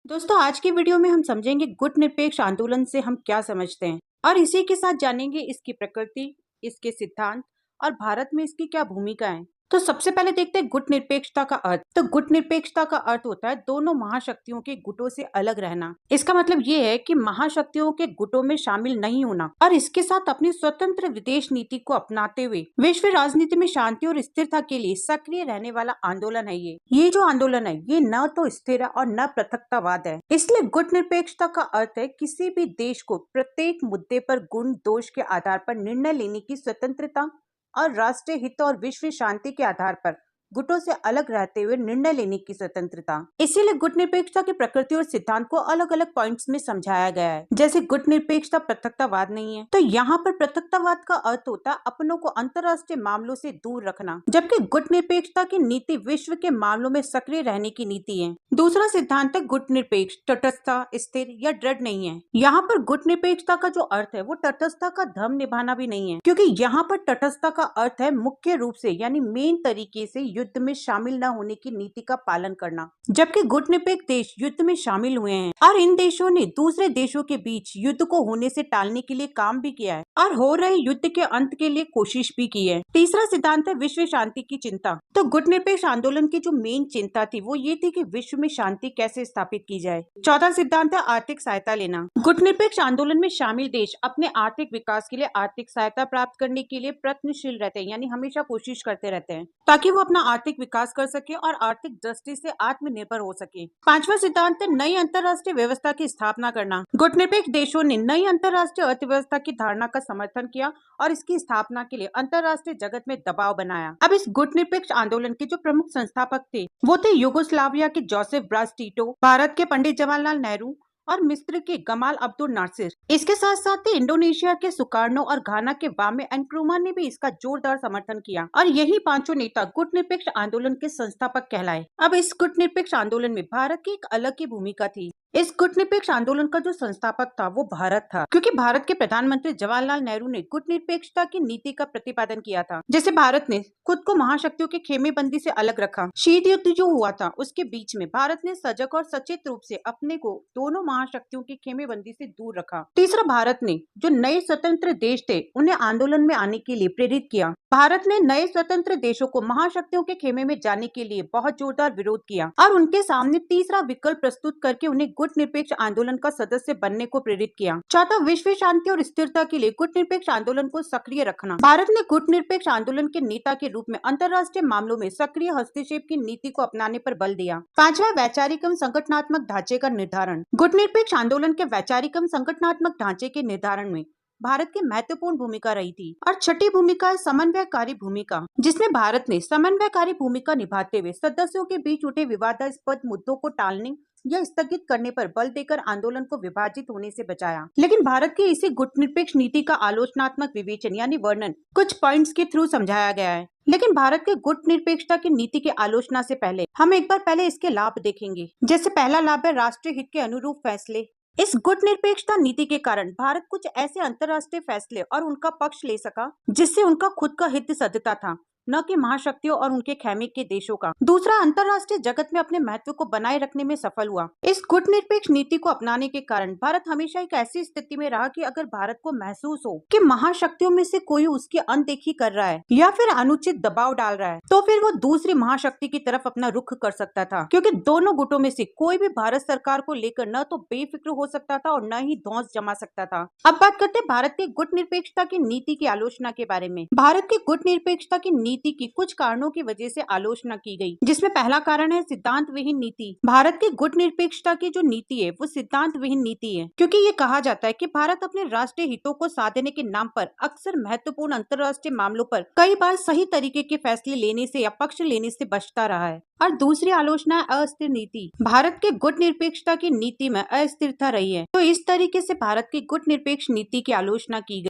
दोस्तों आज की वीडियो में हम समझेंगे गुट निरपेक्ष आंदोलन से हम क्या समझते हैं और इसी के साथ जानेंगे इसकी प्रकृति, इसके सिद्धांत और भारत में इसकी क्या भूमिका है। तो सबसे पहले देखते हैं गुट निरपेक्षता का अर्थ। तो गुट निरपेक्षता का अर्थ होता है दोनों महाशक्तियों के गुटों से अलग रहना। इसका मतलब ये है कि महाशक्तियों के गुटों में शामिल नहीं होना और इसके साथ अपनी स्वतंत्र विदेश नीति को अपनाते हुए विश्व राजनीति में शांति और स्थिरता के लिए सक्रिय रहने वाला आंदोलन है। ये जो आंदोलन है ये न तो स्थिर और न पृथकतावाद है। इसलिए गुट निरपेक्षता का अर्थ है किसी भी देश को प्रत्येक मुद्दे पर गुण दोष के आधार पर निर्णय लेने की स्वतंत्रता और राष्ट्रीय हित और विश्व शांति के आधार पर गुटों से अलग रहते हुए निर्णय लेने की स्वतंत्रता। इसीलिए गुट निरपेक्षता की प्रकृति और सिद्धांत को अलग अलग पॉइंट्स में समझाया गया है। जैसे गुट निरपेक्षता पृथकतावाद नहीं है, तो यहाँ पर पृथकतावाद का अर्थ होता है अपनों को अंतर्राष्ट्रीय मामलों से दूर रखना, जबकि गुट निरपेक्षता की नीति विश्व के मामलों में सक्रिय रहने की नीति है। दूसरा सिद्धांत है गुट निरपेक्ष तटस्थता, स्थिर या दृढ़ नहीं है। यहाँ पर गुट निरपेक्षता का जो अर्थ है वो तटस्थता का धर्म निभाना भी नहीं है, क्योंकि यहाँ पर तटस्थता का अर्थ है मुख्य रूप से यानी मेन तरीके से युद्ध में शामिल न होने की नीति का पालन करना, जबकि गुट निरपेक्ष देश युद्ध में शामिल हुए हैं और इन देशों ने दूसरे देशों के बीच युद्ध को होने से टालने के लिए काम भी किया है और हो रहे युद्ध के अंत के लिए कोशिश भी की है। तीसरा सिद्धांत है विश्व शांति की चिंता। तो गुट निरपेक्ष आंदोलन की जो मेन चिंता थी वो ये थी कि विश्व में शांति कैसे स्थापित की जाए। चौथा सिद्धांत है आर्थिक सहायता लेना। गुट निरपेक्ष आंदोलन में शामिल देश अपने आर्थिक विकास के लिए आर्थिक सहायता प्राप्त करने के लिए प्रयत्नशील रहते हैं, यानी हमेशा कोशिश करते रहते हैं ताकि वो अपना आर्थिक विकास कर सके और आर्थिक दृष्टि से आत्मनिर्भर हो सके। पांचवा सिद्धांत है नई अंतर्राष्ट्रीय व्यवस्था की स्थापना करना। गुट निरपेक्ष देशों ने नई अंतर्राष्ट्रीय अर्थव्यवस्था की धारणा का समर्थन किया और इसकी स्थापना के लिए अंतर्राष्ट्रीय जगत में दबाव बनाया। अब इस गुट निरपेक्ष आंदोलन के जो प्रमुख संस्थापक थे वो थे युगोस्लाविया के जोसेफ ब्राज टीटो, भारत के पंडित जवाहरलाल नेहरू और मिस्र के गमाल अब्दुल नासिर। इसके साथ साथ ही इंडोनेशिया के सुकार्नो और घाना के वामे एनक्रुमा ने भी इसका जोरदार समर्थन किया और यही पांचों नेता गुट निरपेक्ष आंदोलन के संस्थापक कहलाए। अब इस गुट निरपेक्ष आंदोलन में भारत की एक अलग की भूमिका थी। इस गुट निरपेक्ष आंदोलन का जो संस्थापक था वो भारत था, क्योंकि भारत के प्रधानमंत्री जवाहरलाल नेहरू ने गुट निरपेक्षता की नीति का प्रतिपादन किया था। जैसे भारत ने खुद को महाशक्तियों के खेमेबंदी से अलग रखा। शीत युद्ध जो हुआ था उसके बीच में भारत ने सजग और सचेत रूप से अपने को दोनों महाशक्तियों की खेमेबंदी से दूर रखा। तीसरा, भारत ने जो नए स्वतंत्र देश थे उन्हें आंदोलन में आने के लिए प्रेरित किया। भारत ने नए स्वतंत्र देशों को महाशक्तियों के खेमे में जाने के लिए बहुत जोरदार विरोध किया और उनके सामने तीसरा विकल्प प्रस्तुत करके उन्हें गुट निरपेक्ष आंदोलन का सदस्य बनने को प्रेरित किया। चौथा, विश्व शांति और स्थिरता के लिए गुट निरपेक्ष आंदोलन को सक्रिय रखना। भारत ने गुट निरपेक्ष आंदोलन के नेता के रूप में अंतर्राष्ट्रीय मामलों में सक्रिय हस्तक्षेप की नीति को अपनाने पर बल दिया। पांचवा, वैचारिक एवं संगठनात्मक ढांचे का निर्धारण। गुट निरपेक्ष आंदोलन के वैचारिक एवं संगठनात्मक ढांचे के निर्धारण में भारत की महत्वपूर्ण भूमिका रही थी। और छठी भूमिका है समन्वयकारी भूमिका, जिसमें भारत ने समन्वयकारी भूमिका निभाते हुए सदस्यों के बीच उठे विवादास्पद मुद्दों को टालने या स्थगित करने पर बल देकर आंदोलन को विभाजित होने से बचाया। लेकिन भारत की इसी गुट निरपेक्ष नीति का आलोचनात्मक विवेचन यानी वर्णन कुछ पॉइंट्स के थ्रू समझाया गया है। लेकिन भारत के गुट निरपेक्षता की नीति के आलोचना से पहले हम एक बार पहले इसके लाभ देखेंगे। जैसे पहला लाभ है राष्ट्रीय हित के अनुरूप फैसले। इस गुट निरपेक्षता नीति के कारण भारत कुछ ऐसे अंतर्राष्ट्रीय फैसले और उनका पक्ष ले सका जिससे उनका खुद का हित सधता था, न कि महाशक्तियों और उनके खेमे के देशों का। दूसरा, अंतर्राष्ट्रीय जगत में अपने महत्व को बनाए रखने में सफल हुआ। इस गुट निरपेक्ष नीति को अपनाने के कारण भारत हमेशा एक ऐसी स्थिति में रहा कि अगर भारत को महसूस हो कि महाशक्तियों में से कोई उसकी अनदेखी कर रहा है या फिर अनुचित दबाव डाल रहा है, तो फिर वो दूसरी महाशक्ति की तरफ अपना रुख कर सकता था, क्योंकि दोनों गुटों में से कोई भी भारत सरकार को लेकर न तो बेफिक्र हो सकता था और न ही धौंस जमा सकता था। अब बात करते हैं भारत की गुट निरपेक्षता की नीति की आलोचना के बारे में। भारत की गुट निरपेक्षता की नीति की कुछ कारणों की वजह से आलोचना की गई, जिसमें पहला कारण है सिद्धांत विहीन नीति। भारत की गुट निरपेक्षता की जो नीति है वो सिद्धांत विहीन नीति है, क्योंकि ये कहा जाता है कि भारत अपने राष्ट्रीय हितों को साधने के नाम पर अक्सर महत्वपूर्ण अंतर्राष्ट्रीय मामलों पर कई बार सही तरीके के फैसले लेने से या पक्ष लेने से बचता रहा है। और दूसरी आलोचना है अस्थिर नीति। भारत के गुट निरपेक्षता की नीति में अस्थिरता रही है, तो इस तरीके से भारत की गुट निरपेक्ष नीति की आलोचना की गई।